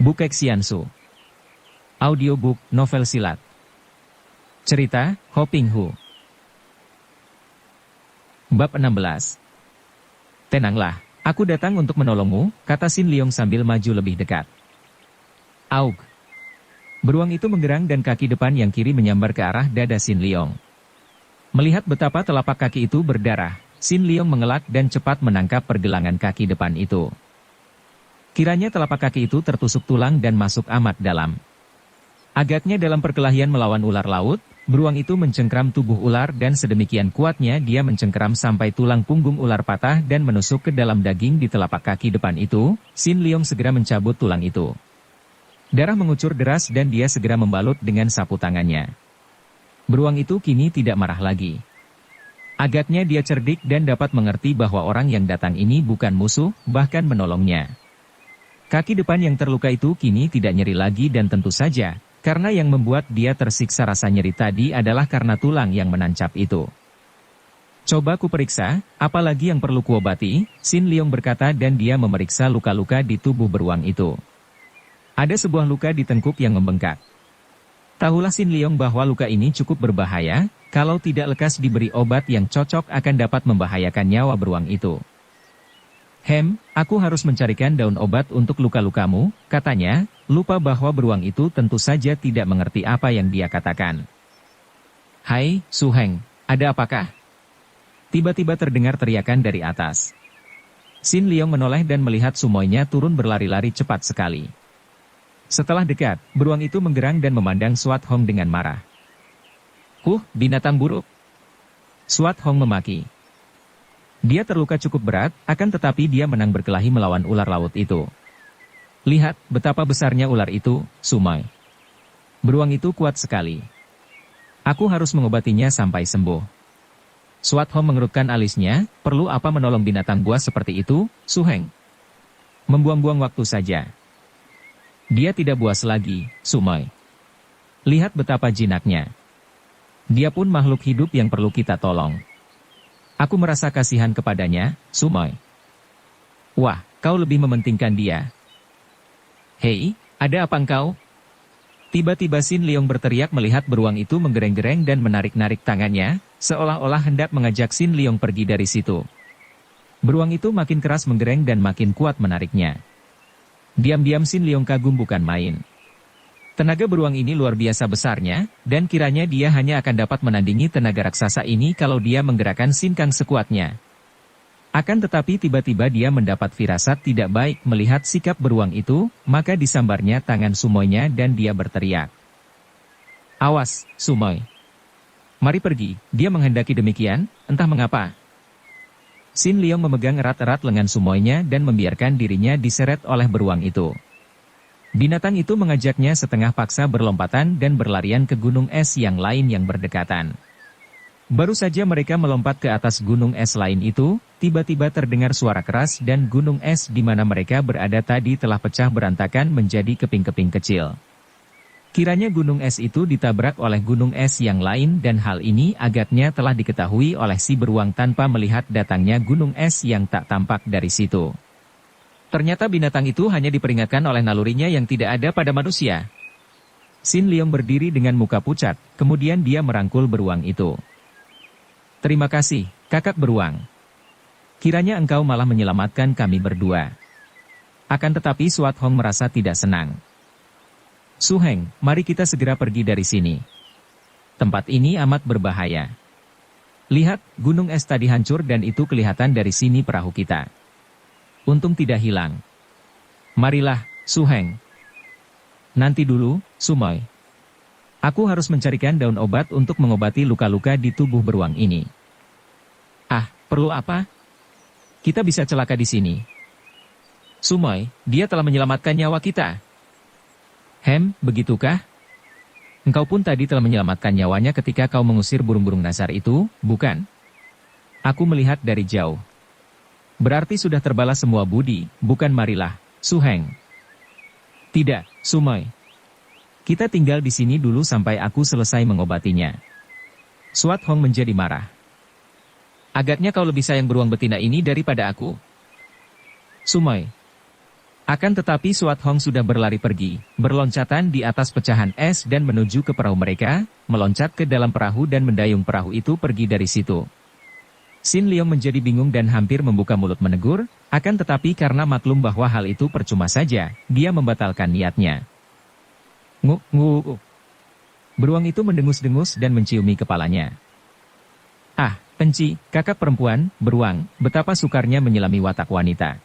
Bukek Xiansu. Audiobook novel silat. Cerita, Ho Ping Hu. Bab 16. Tenanglah, aku datang untuk menolongmu, kata Sin Leong sambil maju lebih dekat. Aug. Beruang itu menggerang dan kaki depan yang kiri menyambar ke arah dada Sin Leong. Melihat betapa telapak kaki itu berdarah, Sin Leong mengelak dan cepat menangkap pergelangan kaki depan itu. Kiranya telapak kaki itu tertusuk tulang dan masuk amat dalam. Agaknya dalam perkelahian melawan ular laut, beruang itu mencengkram tubuh ular dan sedemikian kuatnya dia mencengkram sampai tulang punggung ular patah dan menusuk ke dalam daging di telapak kaki depan itu. Sin Leong segera mencabut tulang itu. Darah mengucur deras dan dia segera membalut dengan sapu tangannya. Beruang itu kini tidak marah lagi. Agaknya dia cerdik dan dapat mengerti bahwa orang yang datang ini bukan musuh, bahkan menolongnya. Kaki depan yang terluka itu kini tidak nyeri lagi dan tentu saja, karena yang membuat dia tersiksa rasa nyeri tadi adalah karena tulang yang menancap itu. Coba ku periksa, apalagi yang perlu kuobati, Sin Leong berkata dan dia memeriksa luka-luka di tubuh beruang itu. Ada sebuah luka di tengkuk yang membengkak. Tahulah Sin Leong bahwa luka ini cukup berbahaya, kalau tidak lekas diberi obat yang cocok akan dapat membahayakan nyawa beruang itu. Aku harus mencarikan daun obat untuk luka-lukamu, katanya, lupa bahwa beruang itu tentu saja tidak mengerti apa yang dia katakan. Hai, Su Heng, ada apakah? Tiba-tiba terdengar teriakan dari atas. Sin Leong menoleh dan melihat sumoinya turun berlari-lari cepat sekali. Setelah dekat, beruang itu menggerang dan memandang Suat Hong dengan marah. Binatang buruk! Suat Hong memaki. Dia terluka cukup berat, akan tetapi dia menang berkelahi melawan ular laut itu. Lihat, betapa besarnya ular itu, Sumai. Beruang itu kuat sekali. Aku harus mengobatinya sampai sembuh. Suat Hong mengerutkan alisnya, perlu apa menolong binatang buas seperti itu, Su Heng? Membuang-buang waktu saja. Dia tidak buas lagi, Sumai. Lihat betapa jinaknya. Dia pun makhluk hidup yang perlu kita tolong. Aku merasa kasihan kepadanya, Sumai. Wah, kau lebih mementingkan dia. Hei, ada apa engkau? Tiba-tiba Sin Leong berteriak melihat beruang itu menggereng-gereng dan menarik-narik tangannya, seolah-olah hendak mengajak Sin Leong pergi dari situ. Beruang itu makin keras menggereng dan makin kuat menariknya. Diam-diam Sin Leong kagum bukan main. Tenaga beruang ini luar biasa besarnya, dan kiranya dia hanya akan dapat menandingi tenaga raksasa ini kalau dia menggerakkan Sin Kang sekuatnya. Akan tetapi tiba-tiba dia mendapat firasat tidak baik melihat sikap beruang itu, maka disambarnya tangan sumoinya dan dia berteriak. Awas, Sumoi. Mari pergi, dia menghendaki demikian, entah mengapa. Sin Leong memegang erat-erat lengan sumoinya dan membiarkan dirinya diseret oleh beruang itu. Binatang itu mengajaknya setengah paksa berlompatan dan berlarian ke gunung es yang lain yang berdekatan. Baru saja mereka melompat ke atas gunung es lain itu, tiba-tiba terdengar suara keras dan gunung es di mana mereka berada tadi telah pecah berantakan menjadi keping-keping kecil. Kiranya gunung es itu ditabrak oleh gunung es yang lain dan hal ini agaknya telah diketahui oleh si beruang tanpa melihat datangnya gunung es yang tak tampak dari situ. Ternyata binatang itu hanya diperingatkan oleh nalurinya yang tidak ada pada manusia. Sin Leong berdiri dengan muka pucat, kemudian dia merangkul beruang itu. Terima kasih, kakak beruang. Kiranya engkau malah menyelamatkan kami berdua. Akan tetapi Suat Hong merasa tidak senang. Su Heng, mari kita segera pergi dari sini. Tempat ini amat berbahaya. Lihat, gunung es tadi hancur dan itu kelihatan dari sini perahu kita. Untung tidak hilang. Marilah, Su Heng. Nanti dulu, Sumoi. Aku harus mencarikan daun obat untuk mengobati luka-luka di tubuh beruang ini. Perlu apa? Kita bisa celaka di sini. Sumoi, dia telah menyelamatkan nyawa kita. Begitukah? Engkau pun tadi telah menyelamatkan nyawanya ketika kau mengusir burung-burung nasar itu, bukan? Aku melihat dari jauh. Berarti sudah terbalas semua budi, bukan? Marilah, Su Heng. Tidak, Sumoi. Kita tinggal di sini dulu sampai aku selesai mengobatinya. Suat Hong menjadi marah. Agaknya kau lebih sayang beruang betina ini daripada aku. Sumoi. Akan tetapi Suat Hong sudah berlari pergi, berloncatan di atas pecahan es dan menuju ke perahu mereka, meloncat ke dalam perahu dan mendayung perahu itu pergi dari situ. Sin Leong menjadi bingung dan hampir membuka mulut menegur, akan tetapi karena maklum bahwa hal itu percuma saja, dia membatalkan niatnya. Nguk, nguk. Beruang itu mendengus-dengus dan menciumi kepalanya. Ah, Enci, kakak perempuan, beruang, betapa sukarnya menyelami watak wanita.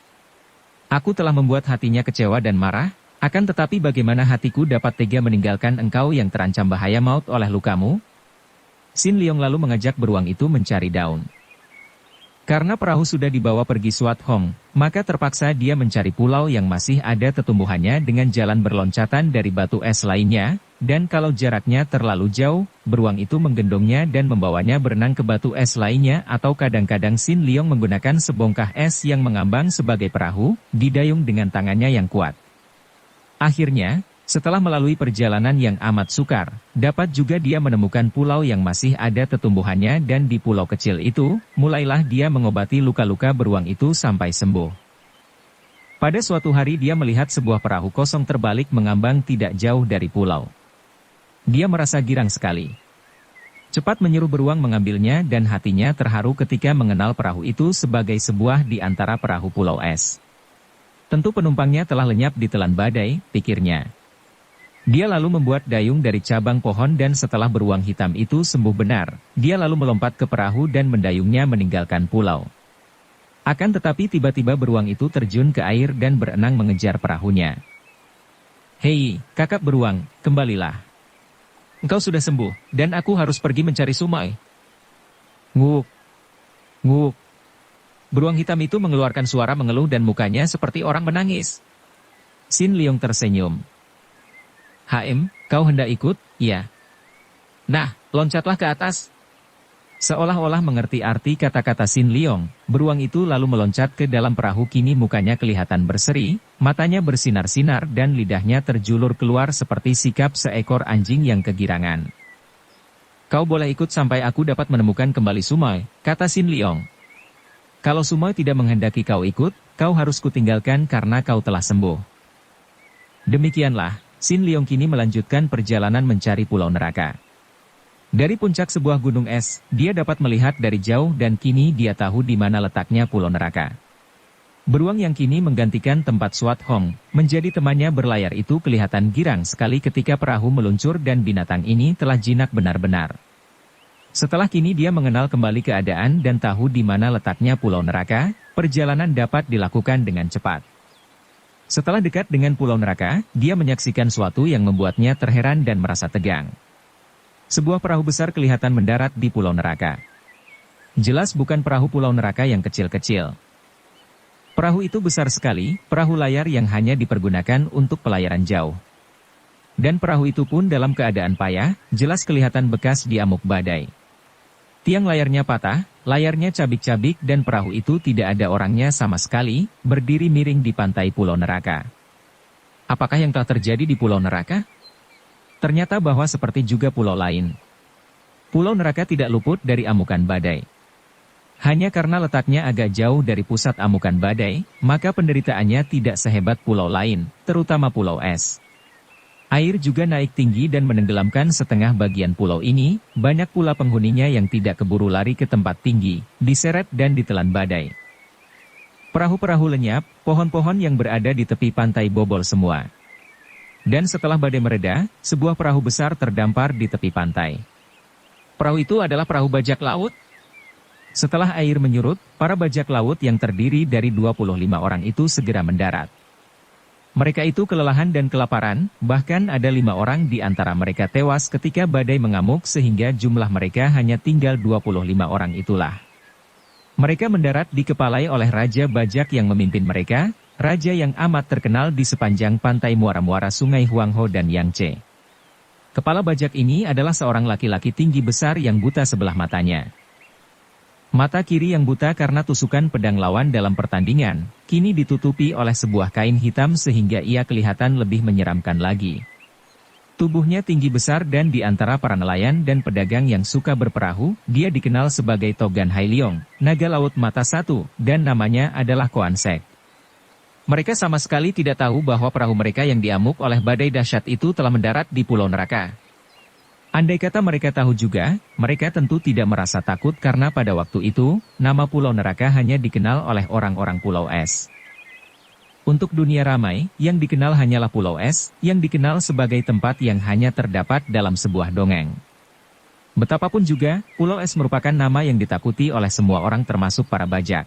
Aku telah membuat hatinya kecewa dan marah, akan tetapi bagaimana hatiku dapat tega meninggalkan engkau yang terancam bahaya maut oleh lukamu? Sin Leong lalu mengajak beruang itu mencari daun. Karena perahu sudah dibawa pergi Suat Hong, maka terpaksa dia mencari pulau yang masih ada tetumbuhannya dengan jalan berloncatan dari batu es lainnya, dan kalau jaraknya terlalu jauh, beruang itu menggendongnya dan membawanya berenang ke batu es lainnya atau kadang-kadang Sin Leong menggunakan sebongkah es yang mengambang sebagai perahu, didayung dengan tangannya yang kuat. Akhirnya, setelah melalui perjalanan yang amat sukar, dapat juga dia menemukan pulau yang masih ada tetumbuhannya dan di pulau kecil itu, mulailah dia mengobati luka-luka beruang itu sampai sembuh. Pada suatu hari dia melihat sebuah perahu kosong terbalik mengambang tidak jauh dari pulau. Dia merasa girang sekali. Cepat menyuruh beruang mengambilnya dan hatinya terharu ketika mengenal perahu itu sebagai sebuah di antara perahu pulau es. Tentu penumpangnya telah lenyap di telan badai, pikirnya. Dia lalu membuat dayung dari cabang pohon dan setelah beruang hitam itu sembuh benar, dia lalu melompat ke perahu dan mendayungnya meninggalkan pulau. Akan tetapi tiba-tiba beruang itu terjun ke air dan berenang mengejar perahunya. Hei, kakak beruang, kembalilah. Engkau sudah sembuh, dan aku harus pergi mencari Sumai. Nguk. Nguk. Beruang hitam itu mengeluarkan suara mengeluh dan mukanya seperti orang menangis. Sin Leong tersenyum. Kau hendak ikut? Ya. Nah, loncatlah ke atas. Seolah-olah mengerti arti kata-kata Sin Leong, beruang itu lalu meloncat ke dalam perahu. Kini mukanya kelihatan berseri, matanya bersinar-sinar dan lidahnya terjulur keluar seperti sikap seekor anjing yang kegirangan. Kau boleh ikut sampai aku dapat menemukan kembali Sumai, kata Sin Leong. Kalau Sumai tidak menghendaki kau ikut, kau harus kutinggalkan karena kau telah sembuh. Demikianlah, Sin Leong kini melanjutkan perjalanan mencari pulau neraka. Dari puncak sebuah gunung es, dia dapat melihat dari jauh dan kini dia tahu di mana letaknya pulau neraka. Beruang yang kini menggantikan tempat Suat Hong, menjadi temannya berlayar itu kelihatan girang sekali ketika perahu meluncur dan binatang ini telah jinak benar-benar. Setelah kini dia mengenal kembali keadaan dan tahu di mana letaknya pulau neraka, perjalanan dapat dilakukan dengan cepat. Setelah dekat dengan pulau neraka, dia menyaksikan sesuatu yang membuatnya terheran dan merasa tegang. Sebuah perahu besar kelihatan mendarat di pulau neraka. Jelas bukan perahu pulau neraka yang kecil-kecil. Perahu itu besar sekali, perahu layar yang hanya dipergunakan untuk pelayaran jauh. Dan perahu itu pun dalam keadaan payah, jelas kelihatan bekas diamuk badai. Tiang layarnya patah, layarnya cabik-cabik dan perahu itu tidak ada orangnya sama sekali, berdiri miring di pantai pulau neraka. Apakah yang telah terjadi di pulau neraka? Ternyata bahwa seperti juga pulau lain. Pulau neraka tidak luput dari amukan badai. Hanya karena letaknya agak jauh dari pusat amukan badai, maka penderitaannya tidak sehebat pulau lain, terutama pulau es. Air juga naik tinggi dan menenggelamkan setengah bagian pulau ini, banyak pula penghuninya yang tidak keburu lari ke tempat tinggi, diseret dan ditelan badai. Perahu-perahu lenyap, pohon-pohon yang berada di tepi pantai bobol semua. Dan setelah badai mereda, sebuah perahu besar terdampar di tepi pantai. Perahu itu adalah perahu bajak laut. Setelah air menyurut, para bajak laut yang terdiri dari 25 orang itu segera mendarat. Mereka itu kelelahan dan kelaparan, bahkan ada 5 orang di antara mereka tewas ketika badai mengamuk sehingga jumlah mereka hanya tinggal 25 orang itulah. Mereka mendarat dikepalai oleh Raja Bajak yang memimpin mereka, raja yang amat terkenal di sepanjang pantai muara-muara sungai Huangho dan Yangtze. Kepala bajak ini adalah seorang laki-laki tinggi besar yang buta sebelah matanya. Mata kiri yang buta karena tusukan pedang lawan dalam pertandingan, kini ditutupi oleh sebuah kain hitam sehingga ia kelihatan lebih menyeramkan lagi. Tubuhnya tinggi besar dan di antara para nelayan dan pedagang yang suka berperahu, dia dikenal sebagai Togan Hai Leong, naga laut mata satu, dan namanya adalah Koan Sek. Mereka sama sekali tidak tahu bahwa perahu mereka yang diamuk oleh badai dahsyat itu telah mendarat di Pulau Neraka. Andai kata mereka tahu juga, mereka tentu tidak merasa takut karena pada waktu itu, nama Pulau Neraka hanya dikenal oleh orang-orang Pulau Es. Untuk dunia ramai, yang dikenal hanyalah Pulau Es, yang dikenal sebagai tempat yang hanya terdapat dalam sebuah dongeng. Betapapun juga, Pulau Es merupakan nama yang ditakuti oleh semua orang termasuk para bajak.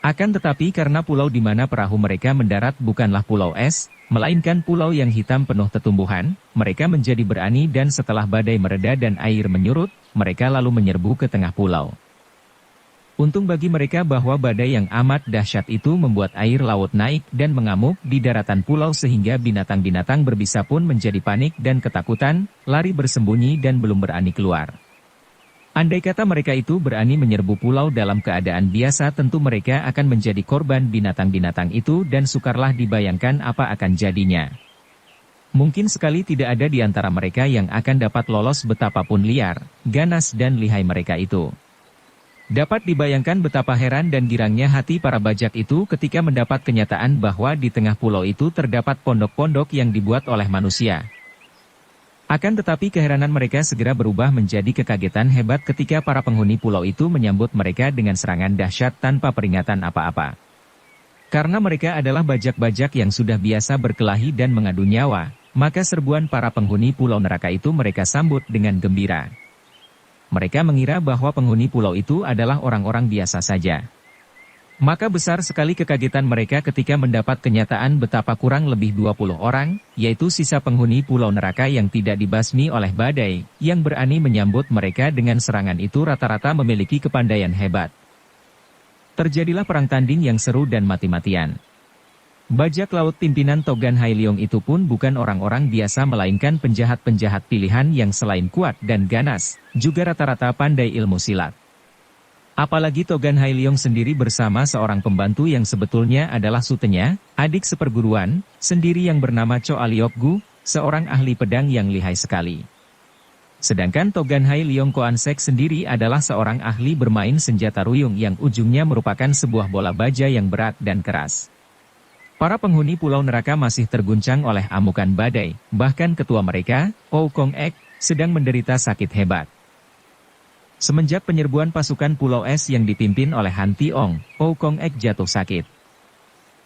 Akan tetapi karena pulau di mana perahu mereka mendarat bukanlah Pulau Es, melainkan pulau yang hitam penuh tetumbuhan, mereka menjadi berani dan setelah badai mereda dan air menyurut, mereka lalu menyerbu ke tengah pulau. Untung bagi mereka bahwa badai yang amat dahsyat itu membuat air laut naik dan mengamuk di daratan pulau sehingga binatang-binatang berbisa pun menjadi panik dan ketakutan, lari bersembunyi dan belum berani keluar. Andai kata mereka itu berani menyerbu pulau dalam keadaan biasa tentu mereka akan menjadi korban binatang-binatang itu dan sukarlah dibayangkan apa akan jadinya. Mungkin sekali tidak ada di antara mereka yang akan dapat lolos betapapun liar, ganas dan lihai mereka itu. Dapat dibayangkan betapa heran dan girangnya hati para bajak itu ketika mendapat kenyataan bahwa di tengah pulau itu terdapat pondok-pondok yang dibuat oleh manusia. Akan tetapi keheranan mereka segera berubah menjadi kekagetan hebat ketika para penghuni pulau itu menyambut mereka dengan serangan dahsyat tanpa peringatan apa-apa. Karena mereka adalah bajak-bajak yang sudah biasa berkelahi dan mengadu nyawa, maka serbuan para penghuni Pulau Neraka itu mereka sambut dengan gembira. Mereka mengira bahwa penghuni pulau itu adalah orang-orang biasa saja. Maka besar sekali kekagetan mereka ketika mendapat kenyataan betapa kurang lebih 20 orang, yaitu sisa penghuni Pulau Neraka yang tidak dibasmi oleh badai, yang berani menyambut mereka dengan serangan itu rata-rata memiliki kepandaian hebat. Terjadilah perang tanding yang seru dan mati-matian. Bajak laut pimpinan Togan Hailiong itu pun bukan orang-orang biasa melainkan penjahat-penjahat pilihan yang selain kuat dan ganas, juga rata-rata pandai ilmu silat. Apalagi Togan Hailiong sendiri bersama seorang pembantu yang sebetulnya adalah sutenya, adik seperguruan, sendiri yang bernama Cho Aliokgu, seorang ahli pedang yang lihai sekali. Sedangkan Togan Hailiong Koansek sendiri adalah seorang ahli bermain senjata ruyung yang ujungnya merupakan sebuah bola baja yang berat dan keras. Para penghuni Pulau Neraka masih terguncang oleh amukan badai, bahkan ketua mereka, Ou Kong Ek, sedang menderita sakit hebat. Semenjak penyerbuan pasukan Pulau Es yang dipimpin oleh Han Tiong, Ou Kong Ek jatuh sakit.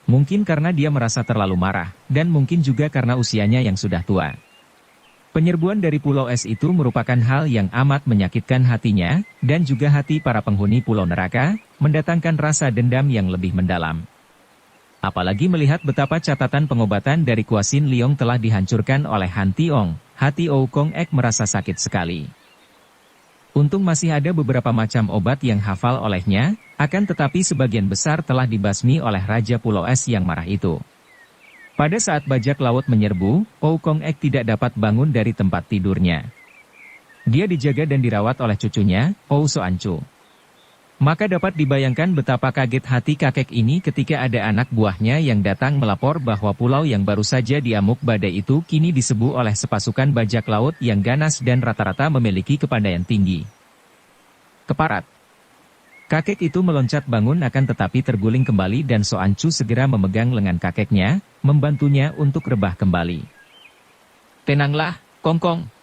Mungkin karena dia merasa terlalu marah, dan mungkin juga karena usianya yang sudah tua. Penyerbuan dari Pulau Es itu merupakan hal yang amat menyakitkan hatinya, dan juga hati para penghuni Pulau Neraka, mendatangkan rasa dendam yang lebih mendalam. Apalagi melihat betapa catatan pengobatan dari Kuasin Liong telah dihancurkan oleh Han Tiong, hati Ou Kong Ek merasa sakit sekali. Untung masih ada beberapa macam obat yang hafal olehnya, akan tetapi sebagian besar telah dibasmi oleh Raja Pulau Es yang marah itu. Pada saat bajak laut menyerbu, Ou Kong Ek tidak dapat bangun dari tempat tidurnya. Dia dijaga dan dirawat oleh cucunya, Ou Soancu. Maka dapat dibayangkan betapa kaget hati kakek ini ketika ada anak buahnya yang datang melapor bahwa pulau yang baru saja diamuk badai itu kini diserbu oleh sepasukan bajak laut yang ganas dan rata-rata memiliki kepandaian tinggi. Keparat. Kakek itu meloncat bangun akan tetapi terguling kembali dan Soancu segera memegang lengan kakeknya, membantunya untuk rebah kembali. Tenanglah, Kongkong.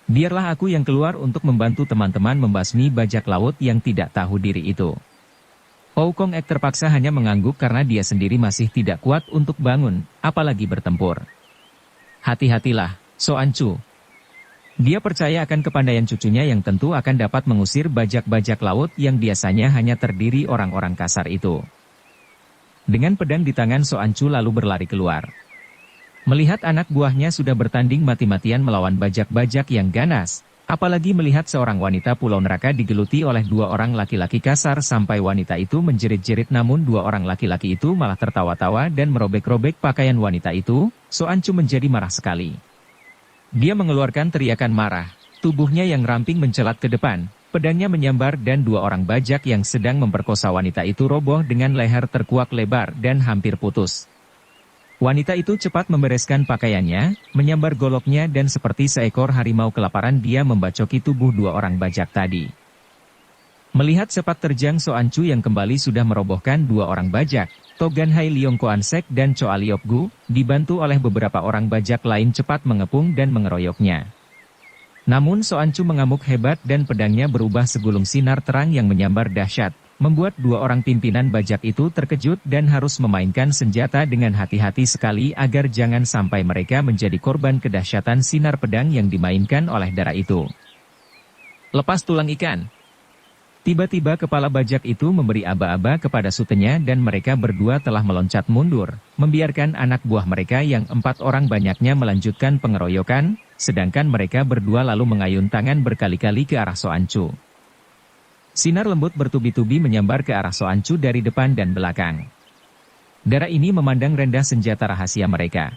Biarlah aku yang keluar untuk membantu teman-teman membasmi bajak laut yang tidak tahu diri itu. Ou Kong Ek terpaksa hanya mengangguk karena dia sendiri masih tidak kuat untuk bangun, apalagi bertempur. Hati-hatilah, Soancu. Dia percaya akan kepandaian cucunya yang tentu akan dapat mengusir bajak-bajak laut yang biasanya hanya terdiri orang-orang kasar itu. Dengan pedang di tangan Soancu lalu berlari keluar. Melihat anak buahnya sudah bertanding mati-matian melawan bajak-bajak yang ganas, apalagi melihat seorang wanita Pulau Neraka digeluti oleh dua orang laki-laki kasar sampai wanita itu menjerit-jerit namun dua orang laki-laki itu malah tertawa-tawa dan merobek-robek pakaian wanita itu, Soancu menjadi marah sekali. Dia mengeluarkan teriakan marah, tubuhnya yang ramping mencelat ke depan, pedangnya menyambar dan dua orang bajak yang sedang memperkosa wanita itu roboh dengan leher terkuak lebar dan hampir putus. Wanita itu cepat membereskan pakaiannya, menyambar goloknya dan seperti seekor harimau kelaparan dia membacoki tubuh dua orang bajak tadi. Melihat sepak terjang Soancu yang kembali sudah merobohkan dua orang bajak, Togan Hai Leong Koansek dan Choa Liop Gu, dibantu oleh beberapa orang bajak lain cepat mengepung dan mengeroyoknya. Namun Soancu mengamuk hebat dan pedangnya berubah segulung sinar terang yang menyambar dahsyat, membuat dua orang pimpinan bajak itu terkejut dan harus memainkan senjata dengan hati-hati sekali agar jangan sampai mereka menjadi korban kedahsyatan sinar pedang yang dimainkan oleh darah itu. Lepas tulang ikan. Tiba-tiba kepala bajak itu memberi aba-aba kepada sutenya dan mereka berdua telah meloncat mundur, membiarkan anak buah mereka yang 4 orang banyaknya melanjutkan pengeroyokan, sedangkan mereka berdua lalu mengayun tangan berkali-kali ke arah Soancu. Sinar lembut bertubi-tubi menyambar ke arah Soancu dari depan dan belakang. Darah ini memandang rendah senjata rahasia mereka.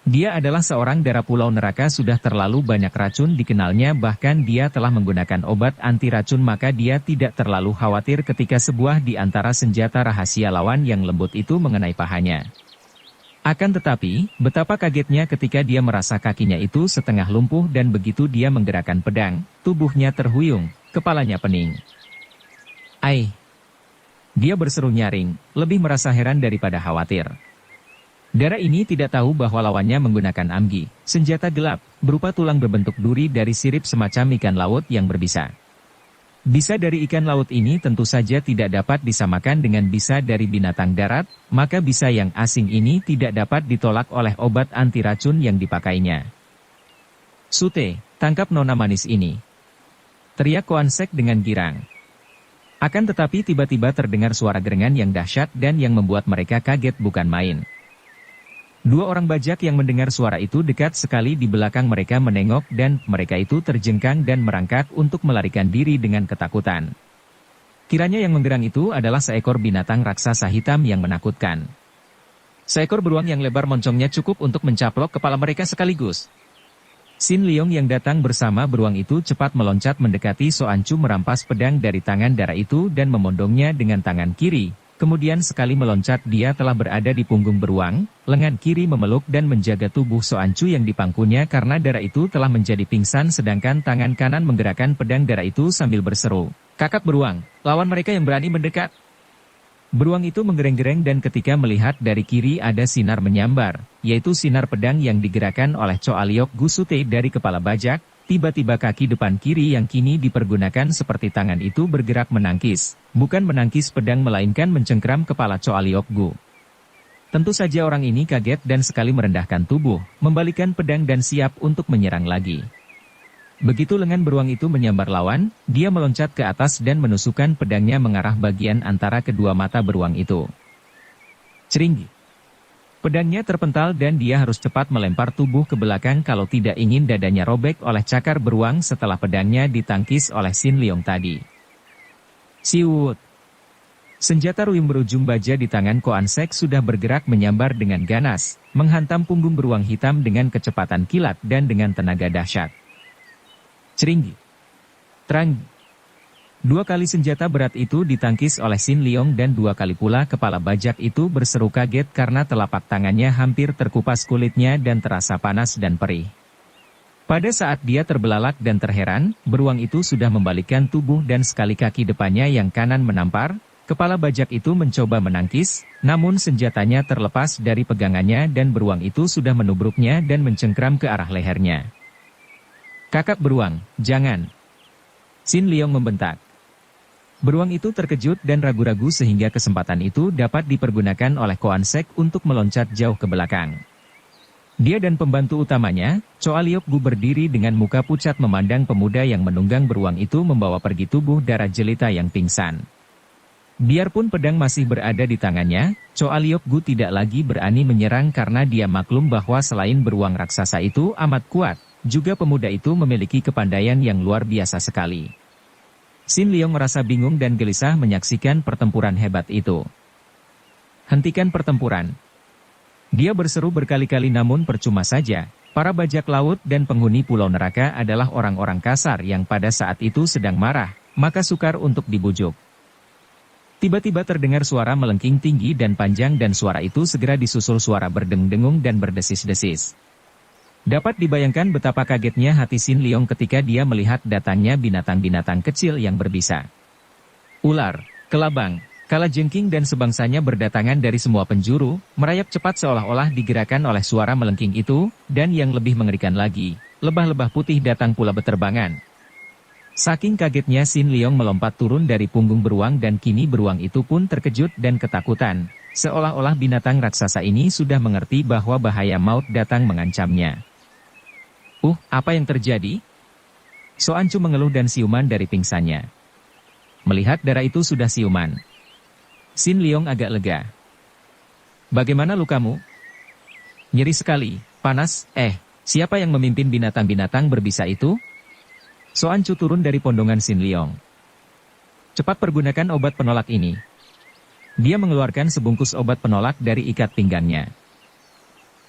Dia adalah seorang dara pulau neraka, sudah terlalu banyak racun dikenalnya, bahkan dia telah menggunakan obat anti racun, maka dia tidak terlalu khawatir ketika sebuah di antara senjata rahasia lawan yang lembut itu mengenai pahanya. Akan tetapi, betapa kagetnya ketika dia merasa kakinya itu setengah lumpuh dan begitu dia menggerakkan pedang, tubuhnya terhuyung, kepalanya pening. "Ai!" Dia berseru nyaring, lebih merasa heran daripada khawatir. Dara ini tidak tahu bahwa lawannya menggunakan amgi, senjata gelap, berupa tulang berbentuk duri dari sirip semacam ikan laut yang berbisa. Bisa dari ikan laut ini tentu saja tidak dapat disamakan dengan bisa dari binatang darat, maka bisa yang asing ini tidak dapat ditolak oleh obat anti racun yang dipakainya. "Sute, tangkap nona manis ini!" teriak Koansek dengan girang. Akan tetapi tiba-tiba terdengar suara gerengan yang dahsyat dan yang membuat mereka kaget bukan main. Dua orang bajak yang mendengar suara itu dekat sekali di belakang mereka menengok dan mereka itu terjengkang dan merangkak untuk melarikan diri dengan ketakutan. Kiranya yang menggerang itu adalah seekor binatang raksasa hitam yang menakutkan. Seekor beruang yang lebar moncongnya cukup untuk mencaplok kepala mereka sekaligus. Sin Leong yang datang bersama beruang itu cepat meloncat mendekati Soancu, merampas pedang dari tangan dara itu dan memondongnya dengan tangan kiri. Kemudian sekali meloncat dia telah berada di punggung beruang, lengan kiri memeluk dan menjaga tubuh Soancu yang dipangkunya karena dara itu telah menjadi pingsan, sedangkan tangan kanan menggerakkan pedang dara itu sambil berseru, "Kakak beruang, lawan mereka yang berani mendekat." Beruang itu menggereng-gereng dan ketika melihat dari kiri ada sinar menyambar, yaitu sinar pedang yang digerakkan oleh Choa Liop Gu Sute dari kepala bajak. Tiba-tiba kaki depan kiri yang kini dipergunakan seperti tangan itu bergerak menangkis, bukan menangkis pedang melainkan mencengkeram kepala Choa Liop Gu. Tentu saja orang ini kaget dan sekali merendahkan tubuh, membalikkan pedang dan siap untuk menyerang lagi. Begitu lengan beruang itu menyambar lawan, dia meloncat ke atas dan menusukkan pedangnya mengarah bagian antara kedua mata beruang itu. Cering! Pedangnya terpental dan dia harus cepat melempar tubuh ke belakang kalau tidak ingin dadanya robek oleh cakar beruang setelah pedangnya ditangkis oleh Sin Leong tadi. Siwut! Senjata ruim berujung baja di tangan Koansek sudah bergerak menyambar dengan ganas, menghantam punggung beruang hitam dengan kecepatan kilat dan dengan tenaga dahsyat. Cering! Terang! 2 kali senjata berat itu ditangkis oleh Sin Leong dan 2 kali pula kepala bajak itu berseru kaget karena telapak tangannya hampir terkupas kulitnya dan terasa panas dan perih. Pada saat dia terbelalak dan terheran, beruang itu sudah membalikkan tubuh dan sekali kaki depannya yang kanan menampar, kepala bajak itu mencoba menangkis, namun senjatanya terlepas dari pegangannya dan beruang itu sudah menubruknya dan mencengkram ke arah lehernya. "Kakak beruang, jangan!" Sin Leong membentak. Beruang itu terkejut dan ragu-ragu sehingga kesempatan itu dapat dipergunakan oleh Koansek untuk meloncat jauh ke belakang. Dia dan pembantu utamanya, Choa Liop Gu berdiri dengan muka pucat memandang pemuda yang menunggang beruang itu membawa pergi tubuh dara jelita yang pingsan. Biarpun pedang masih berada di tangannya, Choa Liop Gu tidak lagi berani menyerang karena dia maklum bahwa selain beruang raksasa itu amat kuat, juga pemuda itu memiliki kepandaian yang luar biasa sekali. Sin Leong merasa bingung dan gelisah menyaksikan pertempuran hebat itu. "Hentikan pertempuran!" Dia berseru berkali-kali namun percuma saja. Para bajak laut dan penghuni pulau neraka adalah orang-orang kasar yang pada saat itu sedang marah, maka sukar untuk dibujuk. Tiba-tiba terdengar suara melengking tinggi dan panjang dan suara itu segera disusul suara berdeng-dengung dan berdesis-desis. Dapat dibayangkan betapa kagetnya hati Sin Leong ketika dia melihat datangnya binatang-binatang kecil yang berbisa. Ular, kelabang, kalajengking dan sebangsanya berdatangan dari semua penjuru, merayap cepat seolah-olah digerakkan oleh suara melengking itu, dan yang lebih mengerikan lagi, lebah-lebah putih datang pula beterbangan. Saking kagetnya Sin Leong melompat turun dari punggung beruang dan kini beruang itu pun terkejut dan ketakutan, seolah-olah binatang raksasa ini sudah mengerti bahwa bahaya maut datang mengancamnya. Apa yang terjadi? Soancu mengeluh dan siuman dari pingsannya. Melihat darah itu sudah siuman, Sin Leong agak lega. Bagaimana lukamu? Nyeri sekali, panas, siapa yang memimpin binatang-binatang berbisa itu? Soancu turun dari pondongan Sin Leong. Cepat pergunakan obat penolak ini. Dia mengeluarkan sebungkus obat penolak dari ikat pinggangnya.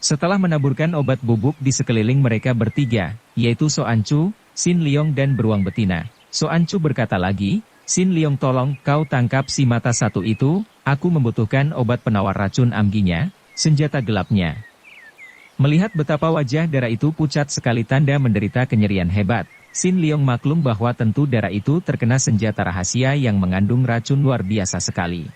Setelah menaburkan obat bubuk di sekeliling mereka bertiga, yaitu Soancu, Sin Leong dan beruang betina, Soancu berkata lagi, Sin Leong tolong kau tangkap si mata satu itu, aku membutuhkan obat penawar racun amginya, senjata gelapnya. Melihat betapa wajah darah itu pucat sekali tanda menderita kenyerian hebat, Sin Leong maklum bahwa tentu darah itu terkena senjata rahasia yang mengandung racun luar biasa sekali.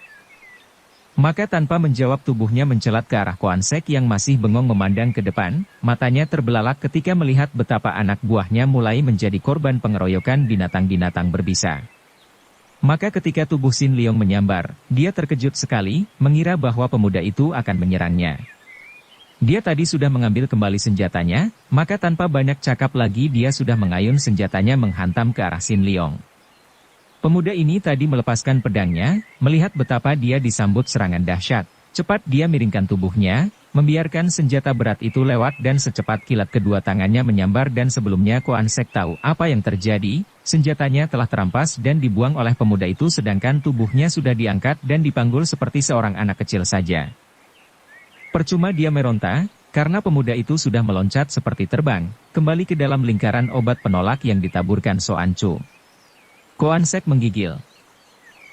Maka tanpa menjawab tubuhnya mencelat ke arah Koan Sek yang masih bengong memandang ke depan, matanya terbelalak ketika melihat betapa anak buahnya mulai menjadi korban pengeroyokan binatang-binatang berbisa. Maka ketika tubuh Sin Leong menyambar, dia terkejut sekali, mengira bahwa pemuda itu akan menyerangnya. Dia tadi sudah mengambil kembali senjatanya, maka tanpa banyak cakap lagi dia sudah mengayun senjatanya menghantam ke arah Sin Leong. Pemuda ini tadi melepaskan pedangnya, melihat betapa dia disambut serangan dahsyat. Cepat dia miringkan tubuhnya, membiarkan senjata berat itu lewat dan secepat kilat kedua tangannya menyambar dan sebelumnya Koan Sek tahu apa yang terjadi, senjatanya telah terampas dan dibuang oleh pemuda itu sedangkan tubuhnya sudah diangkat dan dipanggul seperti seorang anak kecil saja. Percuma dia meronta, karena pemuda itu sudah meloncat seperti terbang, kembali ke dalam lingkaran obat penolak yang ditaburkan Soancu. Koan Sek menggigil.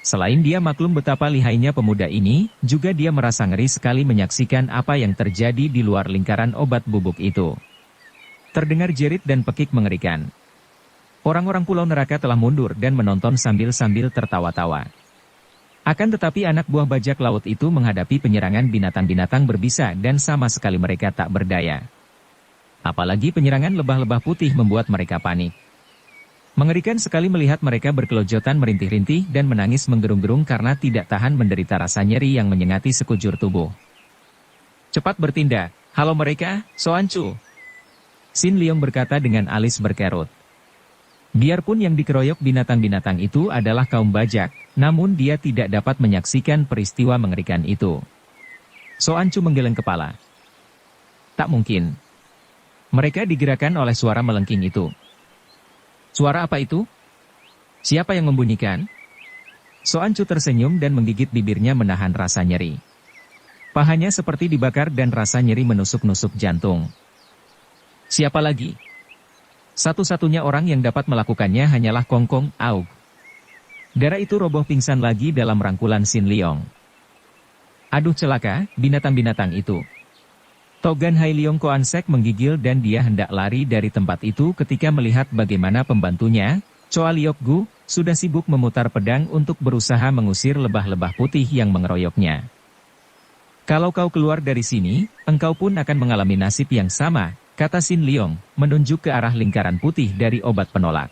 Selain dia maklum betapa lihainya pemuda ini, juga dia merasa ngeri sekali menyaksikan apa yang terjadi di luar lingkaran obat bubuk itu. Terdengar jerit dan pekik mengerikan. Orang-orang Pulau Neraka telah mundur dan menonton sambil-sambil tertawa-tawa. Akan tetapi anak buah bajak laut itu menghadapi penyerangan binatang-binatang berbisa dan sama sekali mereka tak berdaya. Apalagi penyerangan lebah-lebah putih membuat mereka panik. Mengerikan sekali melihat mereka berkelojotan merintih-rintih dan menangis menggerung-gerung karena tidak tahan menderita rasa nyeri yang menyengati sekujur tubuh. Cepat bertindak, halo mereka, Soancu. Sin Leong berkata dengan alis berkerut. Biarpun yang dikeroyok binatang-binatang itu adalah kaum bajak, namun dia tidak dapat menyaksikan peristiwa mengerikan itu. Soancu menggeleng kepala. Tak mungkin. Mereka digerakkan oleh suara melengking itu. Suara apa itu? Siapa yang membunyikan? Soancu tersenyum dan menggigit bibirnya menahan rasa nyeri. Pahanya seperti dibakar dan rasa nyeri menusuk-nusuk jantung. Siapa lagi? Satu-satunya orang yang dapat melakukannya hanyalah Kongkong Aug. Darah itu roboh pingsan lagi dalam rangkulan Sin Leong. Aduh celaka, binatang-binatang itu. Togan Hai Leong Koan Sek menggigil dan dia hendak lari dari tempat itu ketika melihat bagaimana pembantunya, Choa Liok Gu, sudah sibuk memutar pedang untuk berusaha mengusir lebah-lebah putih yang mengeroyoknya. Kalau kau keluar dari sini, engkau pun akan mengalami nasib yang sama, kata Sin Leong, menunjuk ke arah lingkaran putih dari obat penolak.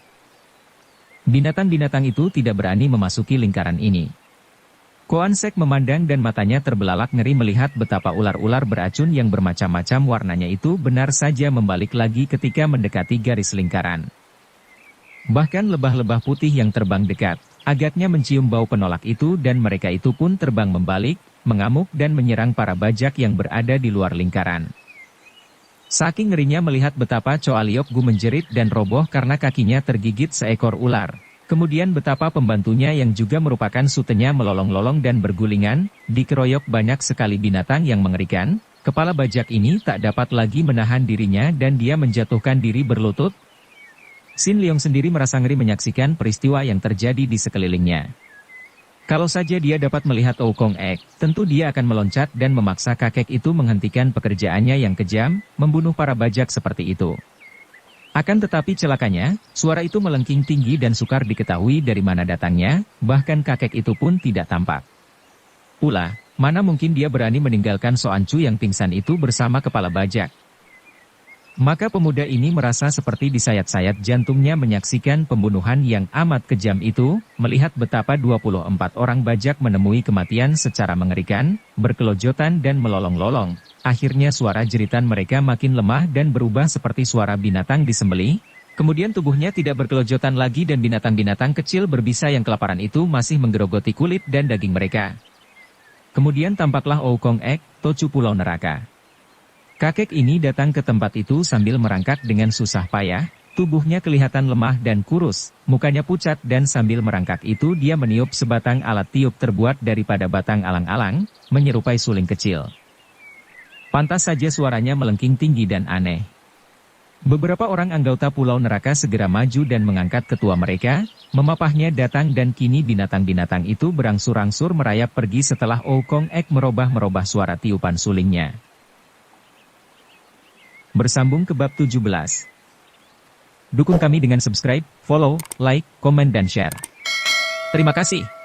Binatang-binatang itu tidak berani memasuki lingkaran ini. Koan Sek memandang dan matanya terbelalak ngeri melihat betapa ular-ular beracun yang bermacam-macam warnanya itu benar saja membalik lagi ketika mendekati garis lingkaran. Bahkan lebah-lebah putih yang terbang dekat, agaknya mencium bau penolak itu dan mereka itu pun terbang membalik, mengamuk dan menyerang para bajak yang berada di luar lingkaran. Saking ngerinya melihat betapa Choa Liok Gu menjerit dan roboh karena kakinya tergigit seekor ular. Kemudian betapa pembantunya yang juga merupakan sutenya melolong-lolong dan bergulingan, dikeroyok banyak sekali binatang yang mengerikan, kepala bajak ini tak dapat lagi menahan dirinya dan dia menjatuhkan diri berlutut. Sin Leong sendiri merasa ngeri menyaksikan peristiwa yang terjadi di sekelilingnya. Kalau saja dia dapat melihat Oukong Ek, tentu dia akan meloncat dan memaksa kakek itu menghentikan pekerjaannya yang kejam, membunuh para bajak seperti itu. Akan tetapi celakanya, suara itu melengking tinggi dan sukar diketahui dari mana datangnya, bahkan kakek itu pun tidak tampak. Pula, mana mungkin dia berani meninggalkan Soancu yang pingsan itu bersama kepala bajak. Maka pemuda ini merasa seperti disayat-sayat jantungnya menyaksikan pembunuhan yang amat kejam itu, melihat betapa 24 orang bajak menemui kematian secara mengerikan, berkelojotan dan melolong-lolong. Akhirnya suara jeritan mereka makin lemah dan berubah seperti suara binatang disembelih. Kemudian tubuhnya tidak berkelojotan lagi dan binatang-binatang kecil berbisa yang kelaparan itu masih menggerogoti kulit dan daging mereka. Kemudian tampaklah Oukong Ek, Tocu Pulau Neraka. Kakek ini datang ke tempat itu sambil merangkak dengan susah payah, tubuhnya kelihatan lemah dan kurus, mukanya pucat dan sambil merangkak itu dia meniup sebatang alat tiup terbuat daripada batang alang-alang, menyerupai suling kecil. Pantas saja suaranya melengking tinggi dan aneh. Beberapa orang anggota Pulau Neraka segera maju dan mengangkat ketua mereka, memapahnya datang dan kini binatang-binatang itu berangsur-angsur merayap pergi setelah Oukong Ek merubah suara tiupan sulingnya. Bersambung ke bab 17. Dukung kami dengan subscribe, follow, like, komen dan share. Terima kasih.